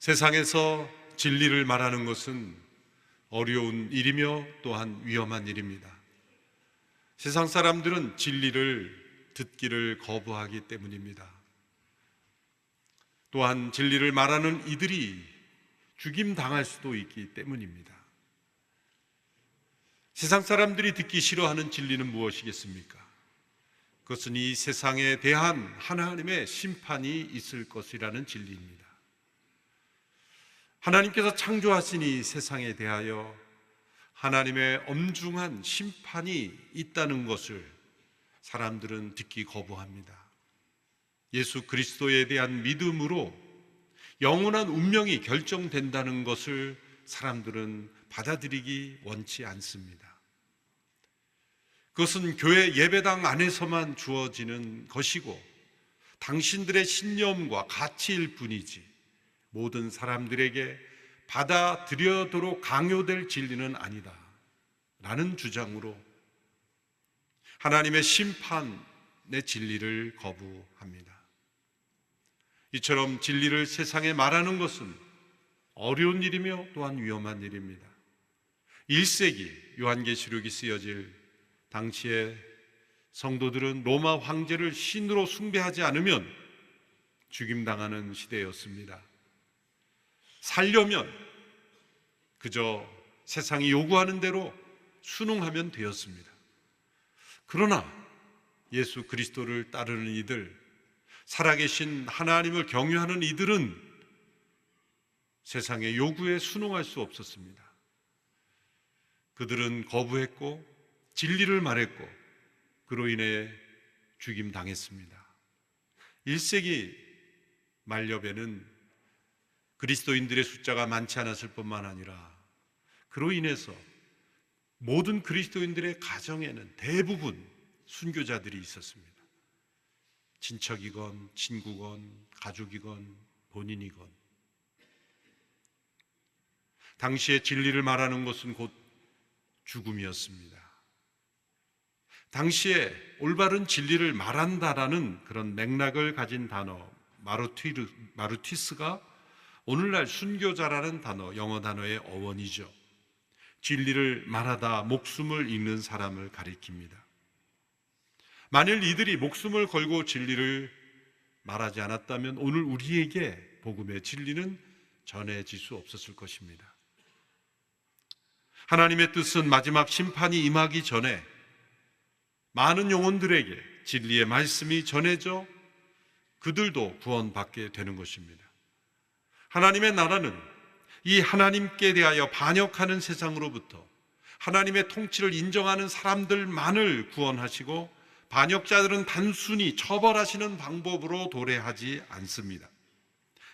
세상에서 진리를 말하는 것은 어려운 일이며 또한 위험한 일입니다. 세상 사람들은 진리를 듣기를 거부하기 때문입니다. 또한 진리를 말하는 이들이 죽임당할 수도 있기 때문입니다. 세상 사람들이 듣기 싫어하는 진리는 무엇이겠습니까? 그것은 이 세상에 대한 하나님의 심판이 있을 것이라는 진리입니다. 하나님께서 창조하신 이 세상에 대하여 하나님의 엄중한 심판이 있다는 것을 사람들은 듣기 거부합니다. 예수 그리스도에 대한 믿음으로 영원한 운명이 결정된다는 것을 사람들은 받아들이기 원치 않습니다. 그것은 교회 예배당 안에서만 주어지는 것이고 당신들의 신념과 가치일 뿐이지 모든 사람들에게 받아들여도록 강요될 진리는 아니다 라는 주장으로 하나님의 심판의 진리를 거부합니다. 이처럼 진리를 세상에 말하는 것은 어려운 일이며 또한 위험한 일입니다. 1세기 요한계시록이 쓰여질 당시에 성도들은 로마 황제를 신으로 숭배하지 않으면 죽임당하는 시대였습니다. 살려면 그저 세상이 요구하는 대로 순응하면 되었습니다. 그러나 예수 그리스도를 따르는 이들, 살아계신 하나님을 경외하는 이들은 세상의 요구에 순응할 수 없었습니다. 그들은 거부했고 진리를 말했고 그로 인해 죽임당했습니다. 1세기 말엽에는 그리스도인들의 숫자가 많지 않았을 뿐만 아니라 그로 인해서 모든 그리스도인들의 가정에는 대부분 순교자들이 있었습니다. 친척이건 친구건 가족이건 본인이건. 당시에 진리를 말하는 것은 곧 죽음이었습니다. 당시에 올바른 진리를 말한다라는 그런 맥락을 가진 단어 마르티스가 오늘날 순교자라는 단어, 영어 단어의 어원이죠. 진리를 말하다 목숨을 잃는 사람을 가리킵니다. 만일 이들이 목숨을 걸고 진리를 말하지 않았다면 오늘 우리에게 복음의 진리는 전해질 수 없었을 것입니다. 하나님의 뜻은 마지막 심판이 임하기 전에 많은 영혼들에게 진리의 말씀이 전해져 그들도 구원받게 되는 것입니다. 하나님의 나라는 이 하나님께 대하여 반역하는 세상으로부터 하나님의 통치를 인정하는 사람들만을 구원하시고 반역자들은 단순히 처벌하시는 방법으로 도래하지 않습니다.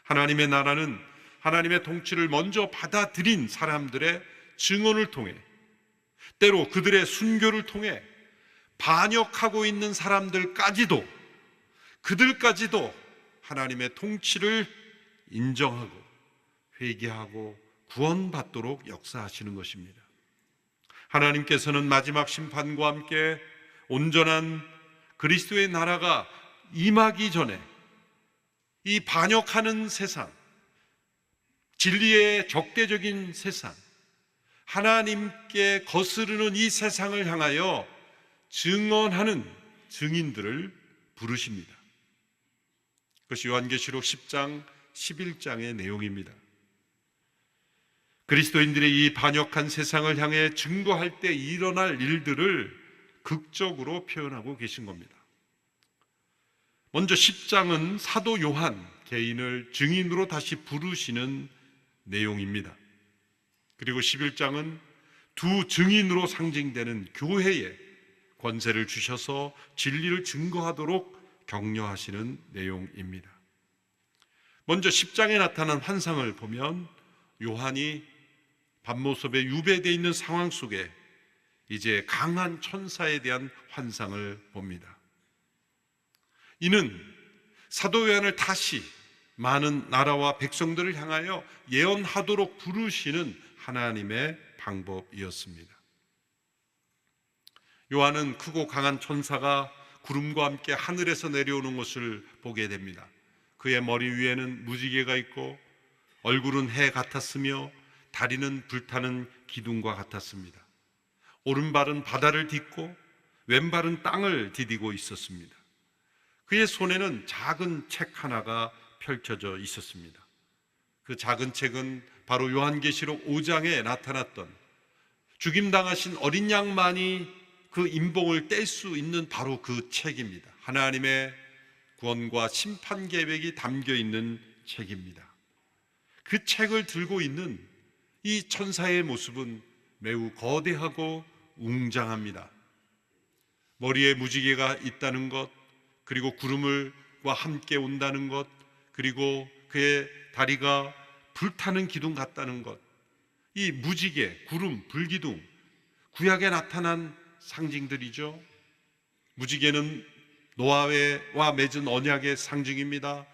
하나님의 나라는 하나님의 통치를 먼저 받아들인 사람들의 증언을 통해 때로 그들의 순교를 통해 반역하고 있는 사람들까지도 그들까지도 하나님의 통치를 인정하고 회개하고 구원받도록 역사하시는 것입니다. 하나님께서는 마지막 심판과 함께 온전한 그리스도의 나라가 임하기 전에 이 반역하는 세상, 진리의 적대적인 세상, 하나님께 거스르는 이 세상을 향하여 증언하는 증인들을 부르십니다. 그것이 요한계시록 10장 11장의 내용입니다. 그리스도인들의 이 반역한 세상을 향해 증거할 때 일어날 일들을 극적으로 표현하고 계신 겁니다. 먼저 10장은 사도 요한 개인을 증인으로 다시 부르시는 내용입니다. 그리고 11장은 두 증인으로 상징되는 교회에 권세를 주셔서 진리를 증거하도록 격려하시는 내용입니다. 먼저 10장에 나타난 환상을 보면 요한이 밤모습에 유배되어 있는 상황 속에 이제 강한 천사에 대한 환상을 봅니다. 이는 사도 요한을 다시 많은 나라와 백성들을 향하여 예언하도록 부르시는 하나님의 방법이었습니다. 요한은 크고 강한 천사가 구름과 함께 하늘에서 내려오는 것을 보게 됩니다. 그의 머리 위에는 무지개가 있고 얼굴은 해 같았으며 다리는 불타는 기둥과 같았습니다. 오른발은 바다를 딛고 왼발은 땅을 디디고 있었습니다. 그의 손에는 작은 책 하나가 펼쳐져 있었습니다. 그 작은 책은 바로 요한계시록 5장에 나타났던 죽임당하신 어린 양만이 그 임봉을 뗄 수 있는 바로 그 책입니다. 하나님의 구원과 심판 계획이 담겨 있는 책입니다. 그 책을 들고 있는 이 천사의 모습은 매우 거대하고 웅장합니다. 머리에 무지개가 있다는 것, 그리고 구름과 함께 온다는 것, 그리고 그의 다리가 불타는 기둥 같다는 것, 이 무지개, 구름, 불기둥, 구약에 나타난 상징들이죠. 무지개는 노아와 맺은 언약의 상징입니다.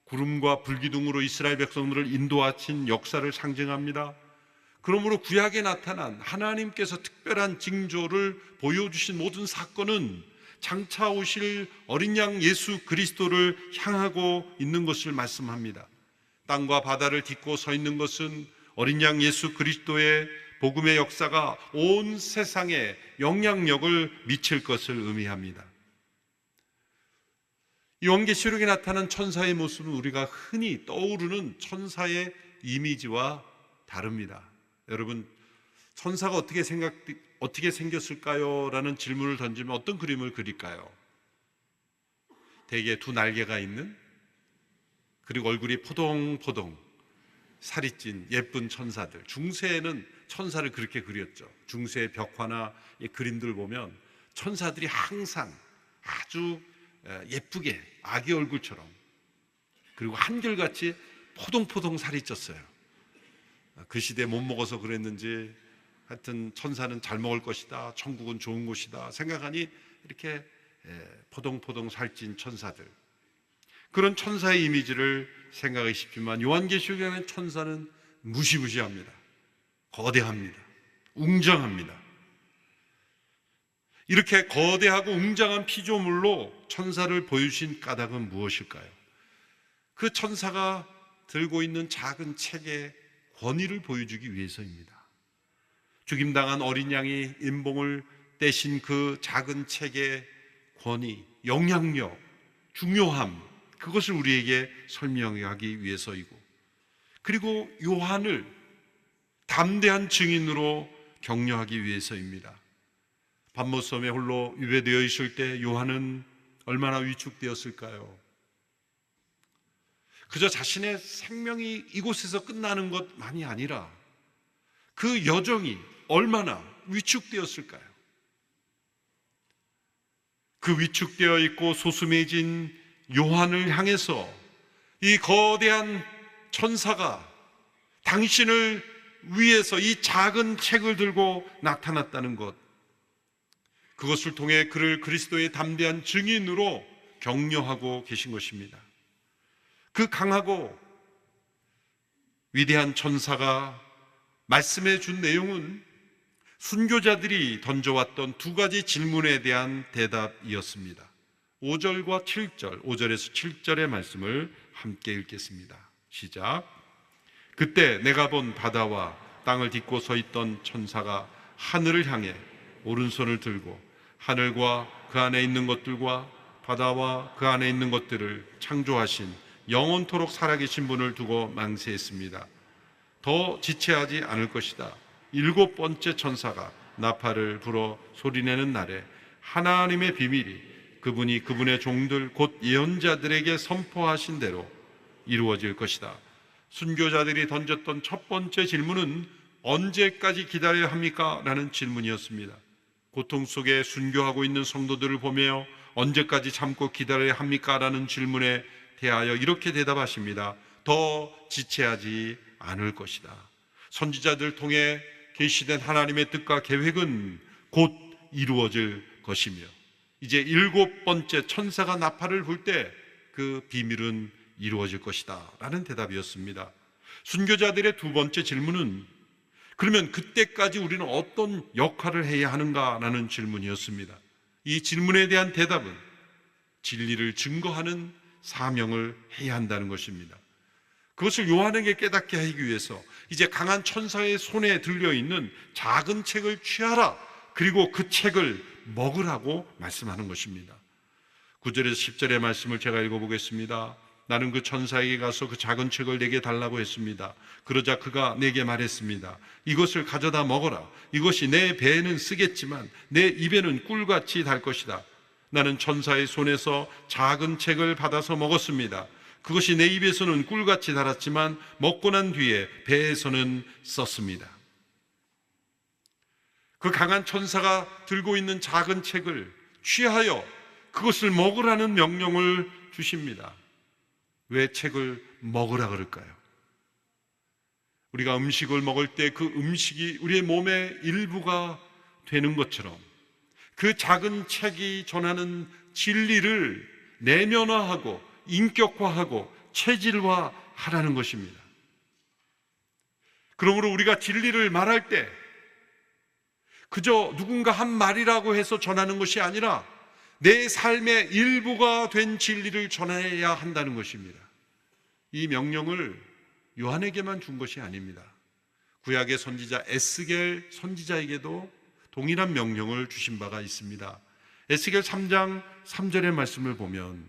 구름과 불기둥으로 이스라엘 백성들을 인도하신 역사를 상징합니다. 그러므로 구약에 나타난 하나님께서 특별한 징조를 보여주신 모든 사건은 장차 오실 어린 양 예수 그리스도를 향하고 있는 것을 말씀합니다. 땅과 바다를 딛고 서 있는 것은 어린 양 예수 그리스도의 복음의 역사가 온 세상에 영향력을 미칠 것을 의미합니다. 요한계시록에 나타난 천사의 모습은 우리가 흔히 떠오르는 천사의 이미지와 다릅니다. 여러분, 천사가 어떻게 생겼을까요? 라는 질문을 던지면 어떤 그림을 그릴까요? 대개 두 날개가 있는, 그리고 얼굴이 포동포동 살이 찐 예쁜 천사들. 중세에는 천사를 그렇게 그렸죠. 중세 벽화나 그림들 보면 천사들이 항상 아주 예쁘게 아기 얼굴처럼, 그리고 한결같이 포동포동 살이 쪘어요. 그 시대에 못 먹어서 그랬는지 하여튼 천사는 잘 먹을 것이다, 천국은 좋은 곳이다 생각하니 이렇게 포동포동 살찐 천사들, 그런 천사의 이미지를 생각하기 쉽지만 요한계시록에는 천사는 무시무시합니다. 거대합니다. 웅장합니다. 이렇게 거대하고 웅장한 피조물로 천사를 보여주신 까닭은 무엇일까요? 그 천사가 들고 있는 작은 책의 권위를 보여주기 위해서입니다. 죽임당한 어린 양이 임봉을 떼신 그 작은 책의 권위, 영향력, 중요함, 그것을 우리에게 설명하기 위해서이고, 그리고 요한을 담대한 증인으로 격려하기 위해서입니다. 밤모섬에 홀로 유배되어 있을 때 요한은 얼마나 위축되었을까요? 그저 자신의 생명이 이곳에서 끝나는 것만이 아니라 그 여정이 얼마나 위축되었을까요? 그 위축되어 있고 소수해진 요한을 향해서 이 거대한 천사가 당신을 위해서 이 작은 책을 들고 나타났다는 것, 그것을 통해 그를 그리스도의 담대한 증인으로 격려하고 계신 것입니다. 그 강하고 위대한 천사가 말씀해 준 내용은 순교자들이 던져왔던 두 가지 질문에 대한 대답이었습니다. 5절과 7절, 5절에서 7절의 말씀을 함께 읽겠습니다. 시작. 그때 내가 본 바다와 땅을 딛고 서 있던 천사가 하늘을 향해 오른손을 들고 하늘과 그 안에 있는 것들과 바다와 그 안에 있는 것들을 창조하신 영원토록 살아계신 분을 두고 맹세했습니다. 더 지체하지 않을 것이다. 7번째 천사가 나팔을 불어 소리내는 날에 하나님의 비밀이 그분이 그분의 종들 곧 예언자들에게 선포하신 대로 이루어질 것이다. 순교자들이 던졌던 첫 번째 질문은 언제까지 기다려야 합니까? 라는 질문이었습니다. 고통 속에 순교하고 있는 성도들을 보며 언제까지 참고 기다려야 합니까? 라는 질문에 대하여 이렇게 대답하십니다. 더 지체하지 않을 것이다. 선지자들 통해 계시된 하나님의 뜻과 계획은 곧 이루어질 것이며 이제 7번째 천사가 나팔을 불 때 그 비밀은 이루어질 것이다 라는 대답이었습니다. 순교자들의 두 번째 질문은 그러면 그때까지 우리는 어떤 역할을 해야 하는가 라는 질문이었습니다. 이 질문에 대한 대답은 진리를 증거하는 사명을 해야 한다는 것입니다. 그것을 요한에게 깨닫게 하기 위해서 이제 강한 천사의 손에 들려있는 작은 책을 취하라, 그리고 그 책을 먹으라고 말씀하는 것입니다. 9절에서 10절의 말씀을 제가 읽어보겠습니다. 나는 그 천사에게 가서 그 작은 책을 내게 달라고 했습니다. 그러자 그가 내게 말했습니다. 이것을 가져다 먹어라. 이것이 내 배에는 쓰겠지만 내 입에는 꿀같이 달 것이다. 나는 천사의 손에서 작은 책을 받아서 먹었습니다. 그것이 내 입에서는 꿀같이 달았지만 먹고 난 뒤에 배에서는 썼습니다. 그 강한 천사가 들고 있는 작은 책을 취하여 그것을 먹으라는 명령을 주십니다. 왜 책을 먹으라 그럴까요? 우리가 음식을 먹을 때 그 음식이 우리의 몸의 일부가 되는 것처럼 그 작은 책이 전하는 진리를 내면화하고 인격화하고 체질화하라는 것입니다. 그러므로 우리가 진리를 말할 때 그저 누군가 한 말이라고 해서 전하는 것이 아니라 내 삶의 일부가 된 진리를 전해야 한다는 것입니다. 이 명령을 요한에게만 준 것이 아닙니다. 구약의 선지자 에스겔 선지자에게도 동일한 명령을 주신 바가 있습니다. 에스겔 3장 3절의 말씀을 보면,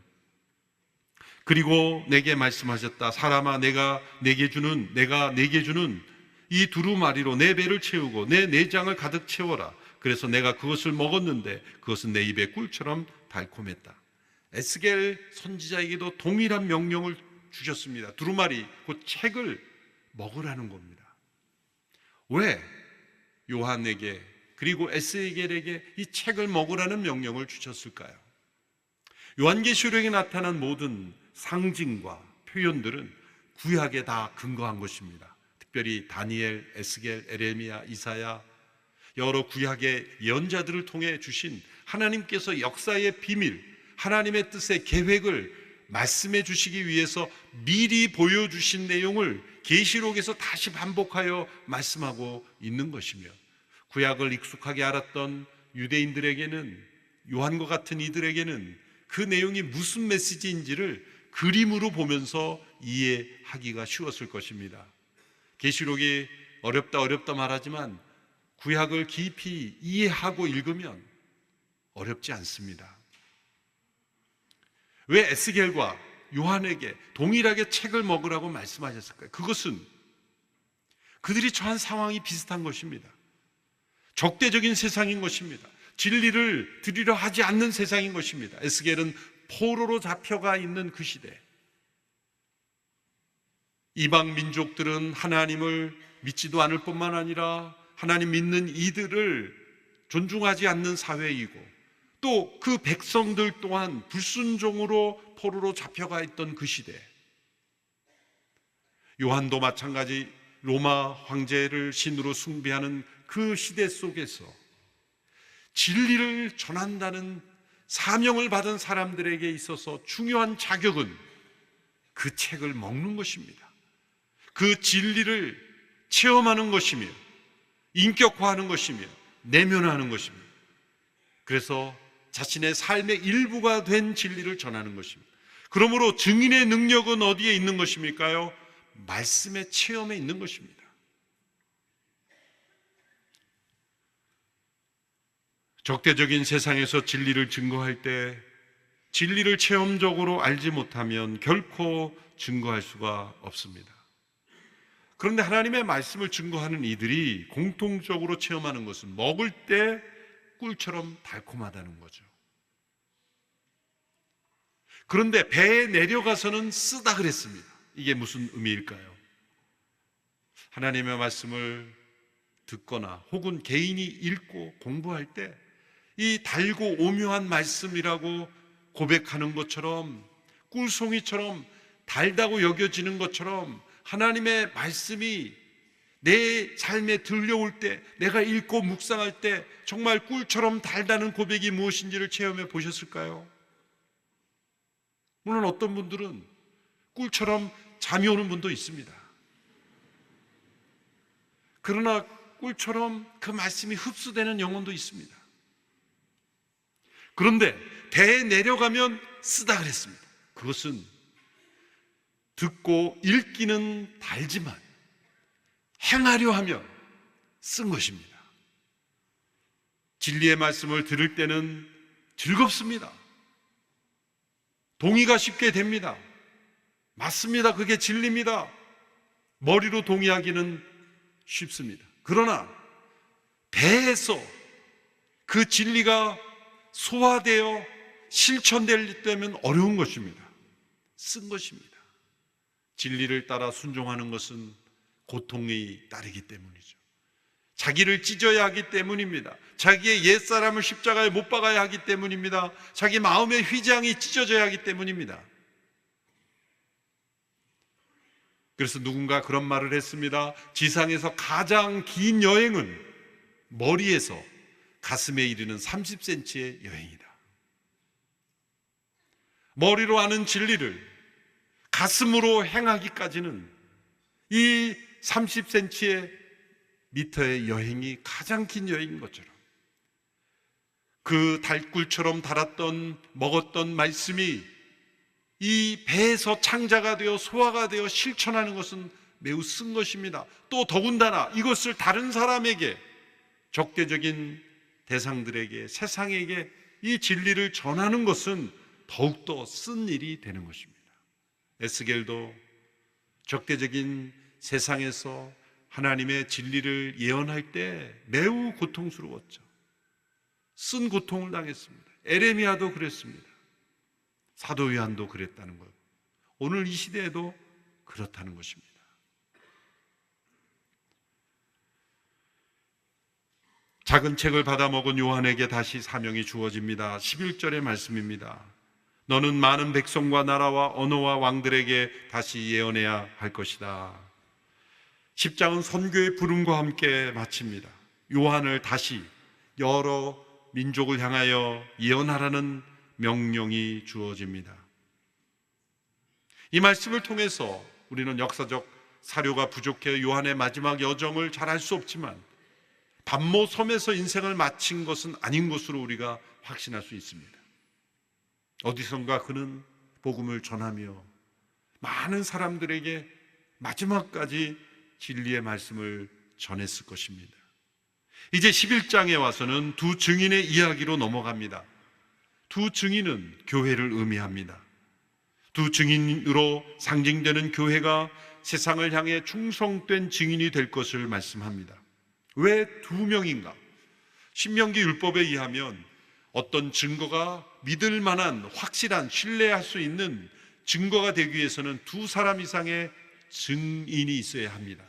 그리고 내게 말씀하셨다. 사람아, 내가 내게 주는 이 두루마리로 내 배를 채우고 내 내장을 가득 채워라. 그래서 내가 그것을 먹었는데 그것은 내 입에 꿀처럼 달콤했다. 에스겔 선지자에게도 동일한 명령을 주셨습니다. 두루마리, 그 책을 먹으라는 겁니다. 왜 요한에게 그리고 에스겔에게 이 책을 먹으라는 명령을 주셨을까요? 요한계시록에 나타난 모든 상징과 표현들은 구약에 다 근거한 것입니다. 특별히 다니엘, 에스겔, 에레미야, 이사야, 여러 구약의 예언자들을 통해 주신 하나님께서 역사의 비밀, 하나님의 뜻의 계획을 말씀해 주시기 위해서 미리 보여주신 내용을 계시록에서 다시 반복하여 말씀하고 있는 것이며, 구약을 익숙하게 알았던 유대인들에게는, 요한과 같은 이들에게는 그 내용이 무슨 메시지인지를 그림으로 보면서 이해하기가 쉬웠을 것입니다. 계시록이 어렵다 말하지만 구약을 깊이 이해하고 읽으면 어렵지 않습니다. 왜 에스겔과 요한에게 동일하게 책을 먹으라고 말씀하셨을까요? 그것은 그들이 처한 상황이 비슷한 것입니다. 적대적인 세상인 것입니다. 진리를 들으려 하지 않는 세상인 것입니다. 에스겔은 포로로 잡혀가 있는 그 시대, 이방 민족들은 하나님을 믿지도 않을 뿐만 아니라 하나님 믿는 이들을 존중하지 않는 사회이고, 또 그 백성들 또한 불순종으로 포로로 잡혀가 있던 그 시대, 요한도 마찬가지 로마 황제를 신으로 숭배하는 그 시대 속에서 진리를 전한다는 사명을 받은 사람들에게 있어서 중요한 자격은 그 책을 먹는 것입니다. 그 진리를 체험하는 것이며 인격화하는 것이며 내면화하는 것입니다. 그래서 자신의 삶의 일부가 된 진리를 전하는 것입니다. 그러므로 증인의 능력은 어디에 있는 것입니까요? 말씀의 체험에 있는 것입니다. 적대적인 세상에서 진리를 증거할 때 진리를 체험적으로 알지 못하면 결코 증거할 수가 없습니다. 그런데 하나님의 말씀을 증거하는 이들이 공통적으로 체험하는 것은 먹을 때 꿀처럼 달콤하다는 거죠. 그런데 배에 내려가서는 쓰다 그랬습니다. 이게 무슨 의미일까요? 하나님의 말씀을 듣거나 혹은 개인이 읽고 공부할 때 이 달고 오묘한 말씀이라고 고백하는 것처럼, 꿀송이처럼 달다고 여겨지는 것처럼 하나님의 말씀이 내 삶에 들려올 때, 내가 읽고 묵상할 때 정말 꿀처럼 달다는 고백이 무엇인지를 체험해 보셨을까요? 물론 어떤 분들은 꿀처럼 잠이 오는 분도 있습니다. 그러나 꿀처럼 그 말씀이 흡수되는 영혼도 있습니다. 그런데 배에 내려가면 쓰다 그랬습니다. 그것은 듣고 읽기는 달지만 행하려 하면 쓴 것입니다. 진리의 말씀을 들을 때는 즐겁습니다. 동의가 쉽게 됩니다. 맞습니다. 그게 진리입니다. 머리로 동의하기는 쉽습니다. 그러나 배에서 그 진리가 소화되어 실천되려면 어려운 것입니다. 쓴 것입니다. 진리를 따라 순종하는 것은 고통이 따르기 때문이죠. 자기를 찢어야 하기 때문입니다. 자기의 옛사람을 십자가에 못 박아야 하기 때문입니다. 자기 마음의 휘장이 찢어져야 하기 때문입니다. 그래서 누군가 그런 말을 했습니다. 지상에서 가장 긴 여행은 머리에서 가슴에 이르는 30cm의 여행이다. 머리로 아는 진리를 가슴으로 행하기까지는 이 30cm의 미터의 여행이 가장 긴 여행인 것처럼, 그 달꿀처럼 달았던 먹었던 말씀이 이 배에서 창자가 되어 소화가 되어 실천하는 것은 매우 쓴 것입니다. 또 더군다나 이것을 다른 사람에게, 적대적인 대상들에게, 세상에게 이 진리를 전하는 것은 더욱더 쓴 일이 되는 것입니다. 에스겔도 적대적인 세상에서 하나님의 진리를 예언할 때 매우 고통스러웠죠. 쓴 고통을 당했습니다. 에레미야도 그랬습니다. 사도 요한도 그랬다는 것. 오늘 이 시대에도 그렇다는 것입니다. 작은 책을 받아 먹은 요한에게 다시 사명이 주어집니다. 11절의 말씀입니다. 너는 많은 백성과 나라와 언어와 왕들에게 다시 예언해야 할 것이다. 10장은 선교의 부름과 함께 마칩니다. 요한을 다시 여러 민족을 향하여 예언하라는 명령이 주어집니다. 이 말씀을 통해서 우리는 역사적 사료가 부족해 요한의 마지막 여정을 잘 알 수 없지만 반모 섬에서 인생을 마친 것은 아닌 것으로 우리가 확신할 수 있습니다. 어디선가 그는 복음을 전하며 많은 사람들에게 마지막까지 진리의 말씀을 전했을 것입니다. 이제 11장에 와서는 두 증인의 이야기로 넘어갑니다. 두 증인은 교회를 의미합니다. 두 증인으로 상징되는 교회가 세상을 향해 충성된 증인이 될 것을 말씀합니다. 왜 두 명인가? 신명기 율법에 의하면 어떤 증거가 믿을 만한, 확실한, 신뢰할 수 있는 증거가 되기 위해서는 두 사람 이상의 증인이 있어야 합니다.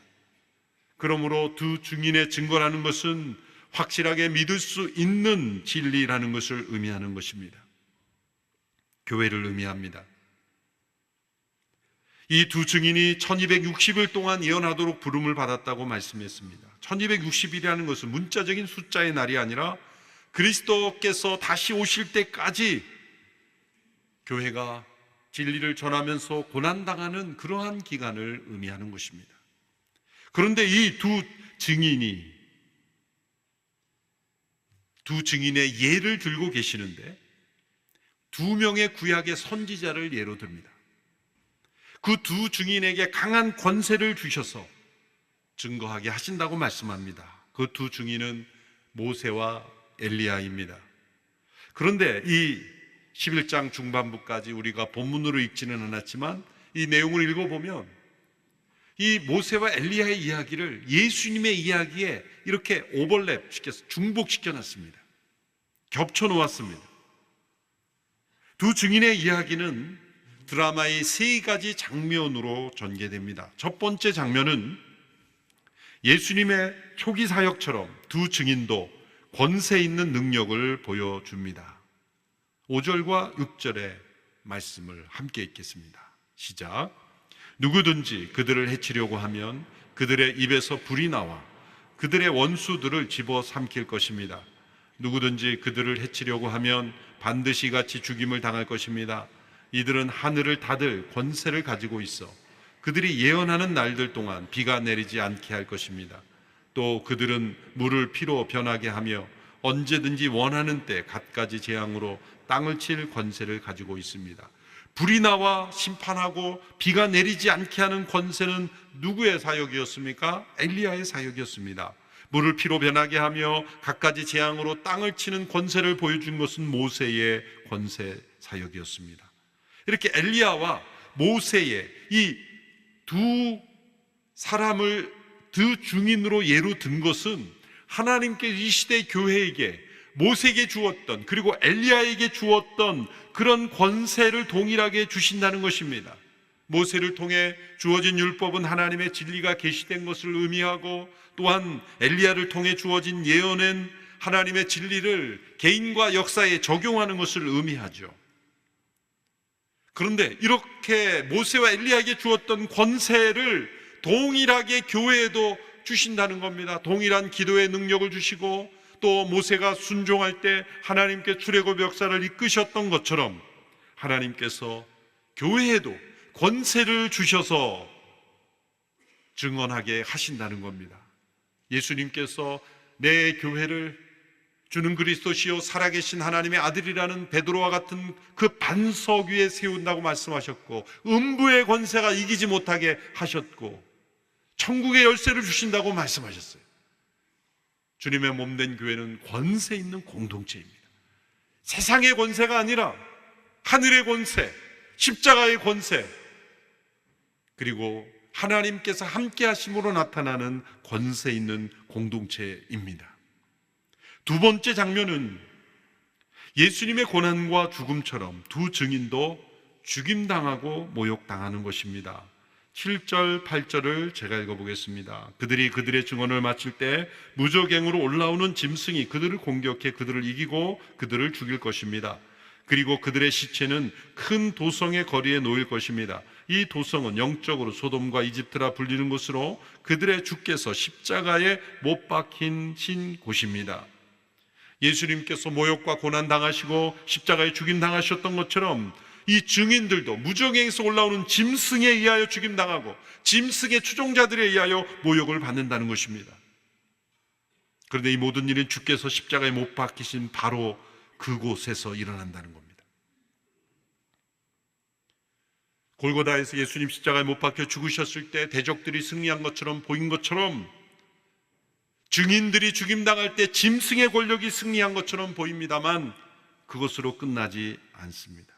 그러므로 두 증인의 증거라는 것은 확실하게 믿을 수 있는 진리라는 것을 의미하는 것입니다. 교회를 의미합니다. 이 두 증인이 1260일 동안 예언하도록 부름을 받았다고 말씀했습니다. 1260일이라는 것은 문자적인 숫자의 날이 아니라 그리스도께서 다시 오실 때까지 교회가 진리를 전하면서 고난당하는 그러한 기간을 의미하는 것입니다. 그런데 이 두 증인의 예를 들고 계시는데 두 명의 구약의 선지자를 예로 듭니다. 그 두 증인에게 강한 권세를 주셔서 증거하게 하신다고 말씀합니다. 그 두 증인은 모세와 엘리야입니다. 그런데 이 11장 중반부까지 우리가 본문으로 읽지는 않았지만 이 내용을 읽어보면 이 모세와 엘리야의 이야기를 예수님의 이야기에 이렇게 오버랩 시켜서 중복시켜 놨습니다. 겹쳐 놓았습니다. 두 증인의 이야기는 드라마의 세 가지 장면으로 전개됩니다. 첫 번째 장면은 예수님의 초기 사역처럼 두 증인도 권세 있는 능력을 보여줍니다. 5절과 6절의 말씀을 함께 읽겠습니다. 시작. 누구든지 그들을 해치려고 하면 그들의 입에서 불이 나와 그들의 원수들을 집어삼킬 것입니다. 누구든지 그들을 해치려고 하면 반드시 같이 죽임을 당할 것입니다. 이들은 하늘을 닫을 권세를 가지고 있어 그들이 예언하는 날들 동안 비가 내리지 않게 할 것입니다. 또 그들은 물을 피로 변하게 하며 언제든지 원하는 때 갖가지 재앙으로 땅을 칠 권세를 가지고 있습니다. 불이 나와 심판하고 비가 내리지 않게 하는 권세는 누구의 사역이었습니까? 엘리야의 사역이었습니다. 물을 피로 변하게 하며 갖가지 재앙으로 땅을 치는 권세를 보여준 것은 모세의 권세 사역이었습니다. 이렇게 엘리야와 모세의 이 두 사람을 두 증인으로 예로 든 것은 하나님께 이 시대 교회에게 모세에게 주었던, 그리고 엘리야에게 주었던 그런 권세를 동일하게 주신다는 것입니다. 모세를 통해 주어진 율법은 하나님의 진리가 계시된 것을 의미하고, 또한 엘리야를 통해 주어진 예언은 하나님의 진리를 개인과 역사에 적용하는 것을 의미하죠. 그런데 이렇게 모세와 엘리야에게 주었던 권세를 동일하게 교회에도 주신다는 겁니다. 동일한 기도의 능력을 주시고, 또 모세가 순종할 때 하나님께 출애굽 역사를 이끄셨던 것처럼 하나님께서 교회에도 권세를 주셔서 증언하게 하신다는 겁니다. 예수님께서 내 교회를 주는 그리스도시요 살아계신 하나님의 아들이라는 베드로와 같은 그 반석 위에 세운다고 말씀하셨고, 음부의 권세가 이기지 못하게 하셨고, 천국의 열쇠를 주신다고 말씀하셨어요. 주님의 몸된 교회는 권세 있는 공동체입니다. 세상의 권세가 아니라 하늘의 권세, 십자가의 권세, 그리고 하나님께서 함께 하심으로 나타나는 권세 있는 공동체입니다. 두 번째 장면은 예수님의 고난과 죽음처럼 두 증인도 죽임당하고 모욕당하는 것입니다. 7절, 8절을 제가 읽어보겠습니다. 그들이 그들의 증언을 마칠 때 무저갱으로 올라오는 짐승이 그들을 공격해 그들을 이기고 그들을 죽일 것입니다. 그리고 그들의 시체는 큰 도성의 거리에 놓일 것입니다. 이 도성은 영적으로 소돔과 이집트라 불리는 곳으로 그들의 주께서 십자가에 못 박히신 곳입니다. 예수님께서 모욕과 고난 당하시고 십자가에 죽임 당하셨던 것처럼 이 증인들도 무저갱에서 올라오는 짐승에 의하여 죽임 당하고 짐승의 추종자들에 의하여 모욕을 받는다는 것입니다. 그런데 이 모든 일은 주께서 십자가에 못 박히신 바로 그곳에서 일어난다는 겁니다. 골고다에서 예수님 십자가에 못 박혀 죽으셨을 때 대적들이 승리한 것처럼 보인 것처럼, 증인들이 죽임당할 때 짐승의 권력이 승리한 것처럼 보입니다만 그것으로 끝나지 않습니다.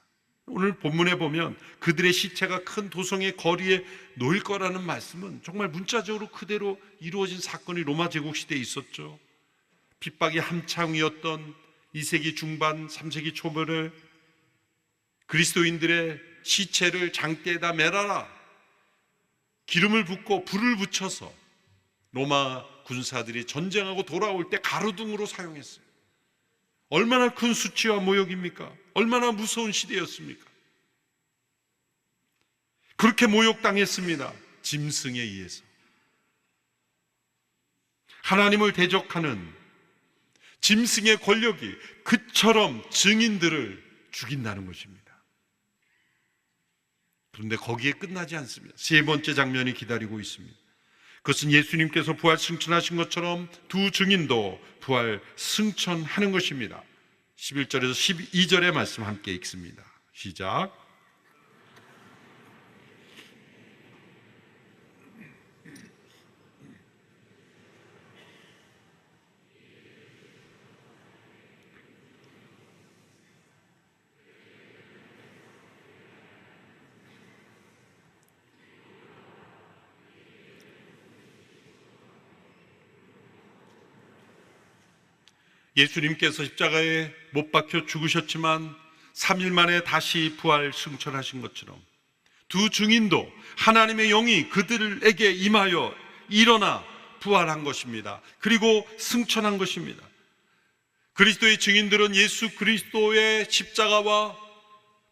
오늘 본문에 보면 그들의 시체가 큰 도성의 거리에 놓일 거라는 말씀은 정말 문자적으로 그대로 이루어진 사건이 로마 제국 시대에 있었죠. 핍박이 한창이었던 2세기 중반 3세기 초반에 그리스도인들의 시체를 장대에다 매라라, 기름을 붓고 불을 붙여서 로마 군사들이 전쟁하고 돌아올 때 가로등으로 사용했어요. 얼마나 큰 수치와 모욕입니까? 얼마나 무서운 시대였습니까? 그렇게 모욕당했습니다. 짐승에 의해서. 하나님을 대적하는 짐승의 권력이 그처럼 증인들을 죽인다는 것입니다. 그런데 거기에 끝나지 않습니다. 세 번째 장면이 기다리고 있습니다. 그것은 예수님께서 부활 승천하신 것처럼 두 증인도 부활 승천하는 것입니다. 11절에서 12절의 말씀 함께 읽습니다. 시작. 예수님께서 십자가에 못 박혀 죽으셨지만 3일 만에 다시 부활 승천하신 것처럼 두 증인도 하나님의 영이 그들에게 임하여 일어나 부활한 것입니다. 그리고 승천한 것입니다. 그리스도의 증인들은 예수 그리스도의 십자가와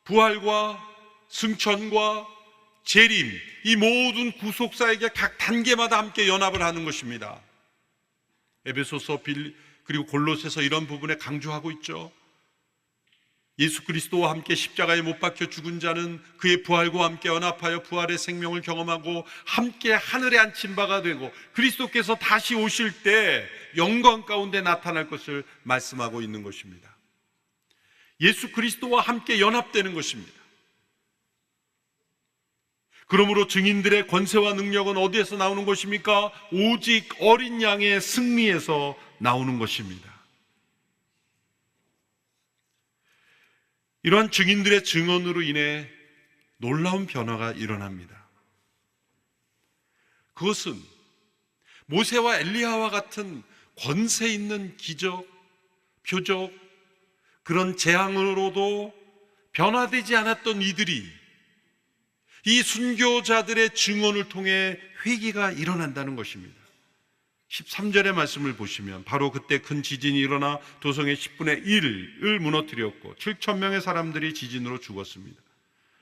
부활과 승천과 재림, 이 모든 구속사에게 각 단계마다 함께 연합을 하는 것입니다. 에베소서 그리고 골로새서 이런 부분에 강조하고 있죠. 예수 그리스도와 함께 십자가에 못 박혀 죽은 자는 그의 부활과 함께 연합하여 부활의 생명을 경험하고 함께 하늘에 앉힌 바가 되고 그리스도께서 다시 오실 때 영광 가운데 나타날 것을 말씀하고 있는 것입니다. 예수 그리스도와 함께 연합되는 것입니다. 그러므로 증인들의 권세와 능력은 어디에서 나오는 것입니까? 오직 어린 양의 승리에서 나오는 것입니다. 이러한 증인들의 증언으로 인해 놀라운 변화가 일어납니다. 그것은 모세와 엘리야와 같은 권세 있는 기적, 표적, 그런 재앙으로도 변화되지 않았던 이들이 이 순교자들의 증언을 통해 회개가 일어난다는 것입니다. 13절의 말씀을 보시면 바로 그때 큰 지진이 일어나 도성의 10분의 1을 무너뜨렸고 7천 명의 사람들이 지진으로 죽었습니다.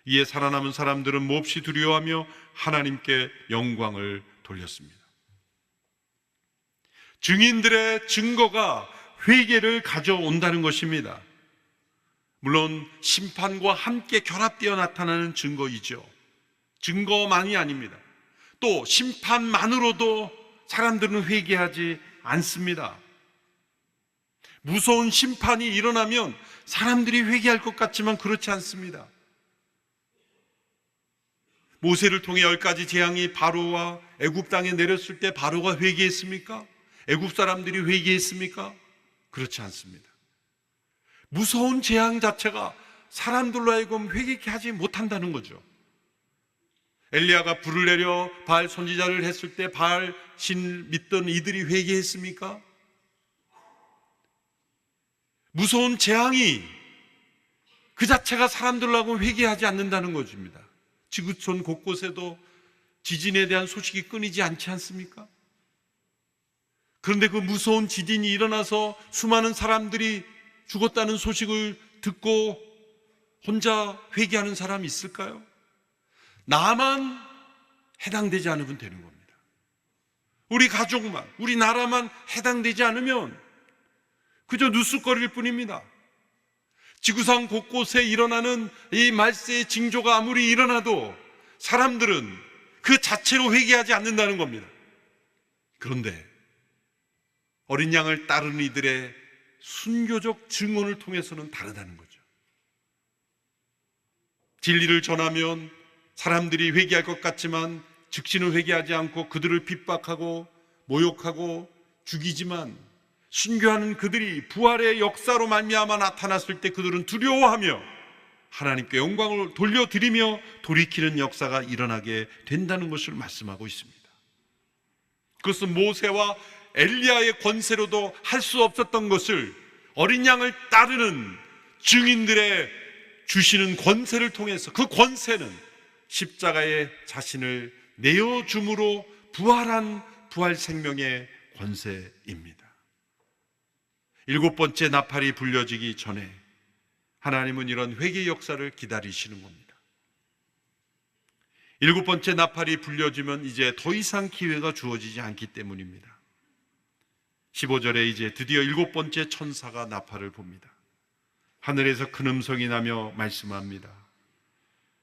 이에 살아남은 사람들은 몹시 두려워하며 하나님께 영광을 돌렸습니다. 증인들의 증거가 회개를 가져온다는 것입니다. 물론 심판과 함께 결합되어 나타나는 증거이죠. 증거만이 아닙니다. 또 심판만으로도 사람들은 회개하지 않습니다. 무서운 심판이 일어나면 사람들이 회개할 것 같지만 그렇지 않습니다. 모세를 통해 10가지 재앙이 바로와 애굽 땅에 내렸을 때 바로가 회개했습니까? 애굽 사람들이 회개했습니까? 그렇지 않습니다. 무서운 재앙 자체가 사람들로 하여금 회개케 하지 못한다는 거죠. 엘리야가 불을 내려 바알 선지자를 했을 때 바알 신 믿던 이들이 회개했습니까? 무서운 재앙이 그 자체가 사람들로 하여금 회개하지 않는다는 것입니다. 지구촌 곳곳에도 지진에 대한 소식이 끊이지 않지 않습니까? 그런데 그 무서운 지진이 일어나서 수많은 사람들이 죽었다는 소식을 듣고 혼자 회개하는 사람이 있을까요? 나만 해당되지 않으면 되는 겁니다. 우리 가족만, 우리 나라만 해당되지 않으면 그저 뉴스거리일 뿐입니다. 지구상 곳곳에 일어나는 이 말세의 징조가 아무리 일어나도 사람들은 그 자체로 회개하지 않는다는 겁니다. 그런데 어린 양을 따르는 이들의 순교적 증언을 통해서는 다르다는 거죠. 진리를 전하면 사람들이 회개할 것 같지만 즉시는 회개하지 않고 그들을 핍박하고 모욕하고 죽이지만 순교하는 그들이 부활의 역사로 말미암아 나타났을 때 그들은 두려워하며 하나님께 영광을 돌려드리며 돌이키는 역사가 일어나게 된다는 것을 말씀하고 있습니다. 그것은 모세와 엘리야의 권세로도 할 수 없었던 것을 어린 양을 따르는 증인들의 주시는 권세를 통해서, 그 권세는 십자가에 자신을 내어줌으로 부활한 부활 생명의 권세입니다. 7번째 나팔이 불려지기 전에 하나님은 이런 회개 역사를 기다리시는 겁니다. 7번째 나팔이 불려지면 이제 더 이상 기회가 주어지지 않기 때문입니다. 15절에 이제 드디어 7번째 천사가 나팔을 봅니다. 하늘에서 큰 음성이 나며 말씀합니다.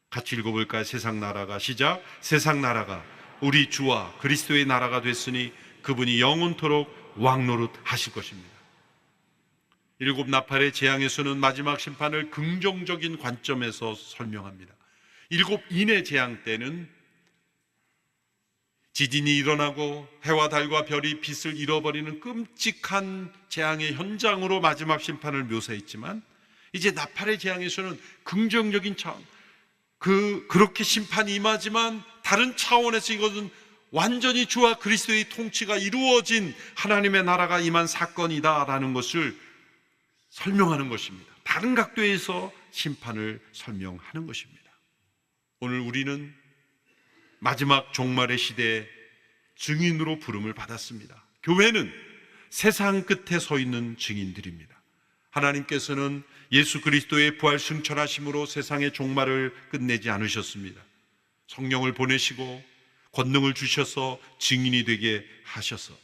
같이 읽어볼까요? 세상 나라가 시작. 세상 나라가 우리 주와 그리스도의 나라가 됐으니 그분이 영원토록 왕노릇 하실 것입니다. 7 나팔의 재앙에서는 마지막 심판을 긍정적인 관점에서 설명합니다. 7 인의 재앙 때는 지진이 일어나고 해와 달과 별이 빛을 잃어버리는 끔찍한 재앙의 현장으로 마지막 심판을 묘사했지만, 이제 나팔의 재앙에서는 긍정적인 차원, 그렇게 심판이 임하지만 다른 차원에서 이것은 완전히 주와 그리스도의 통치가 이루어진 하나님의 나라가 임한 사건이다라는 것을 설명하는 것입니다. 다른 각도에서 심판을 설명하는 것입니다. 오늘 우리는 마지막 종말의 시대에 증인으로 부름을 받았습니다. 교회는 세상 끝에 서 있는 증인들입니다. 하나님께서는 예수 그리스도의 부활 승천하심으로 세상의 종말을 끝내지 않으셨습니다. 성령을 보내시고 권능을 주셔서 증인이 되게 하셔서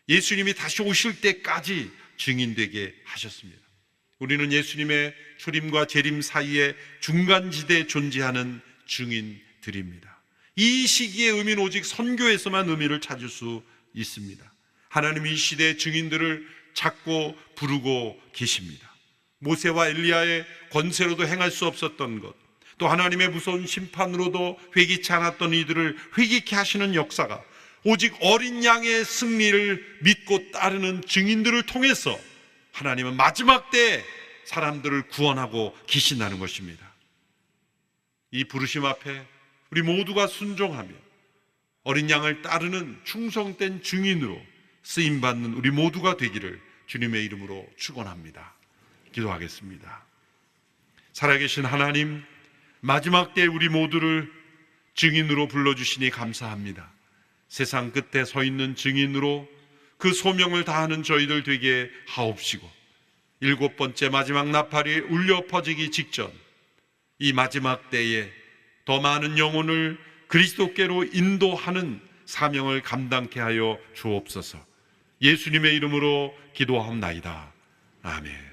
예수님이 다시 오실 때까지 증인되게 하셨습니다. 우리는 예수님의 초림과 재림 사이에 중간지대에 존재하는 증인들입니다. 이 시기의 의미는 오직 선교에서만 의미를 찾을 수 있습니다. 하나님이 이 시대의 증인들을 찾고 부르고 계십니다. 모세와 엘리야의 권세로도 행할 수 없었던 것, 또 하나님의 무서운 심판으로도 회개치 않았던 이들을 회개케 하시는 역사가 오직 어린 양의 승리를 믿고 따르는 증인들을 통해서 하나님은 마지막 때에 사람들을 구원하고 계신다는 것입니다. 이 부르심 앞에 우리 모두가 순종하며 어린 양을 따르는 충성된 증인으로 쓰임받는 우리 모두가 되기를 주님의 이름으로 축원합니다. 기도하겠습니다. 살아계신 하나님, 마지막 때에 우리 모두를 증인으로 불러주시니 감사합니다. 세상 끝에 서 있는 증인으로 그 소명을 다하는 저희들 되게 하옵시고, 7번째 마지막 나팔이 울려 퍼지기 직전 이 마지막 때에 더 많은 영혼을 그리스도께로 인도하는 사명을 감당케 하여 주옵소서. 예수님의 이름으로 기도하옵나이다. 아멘.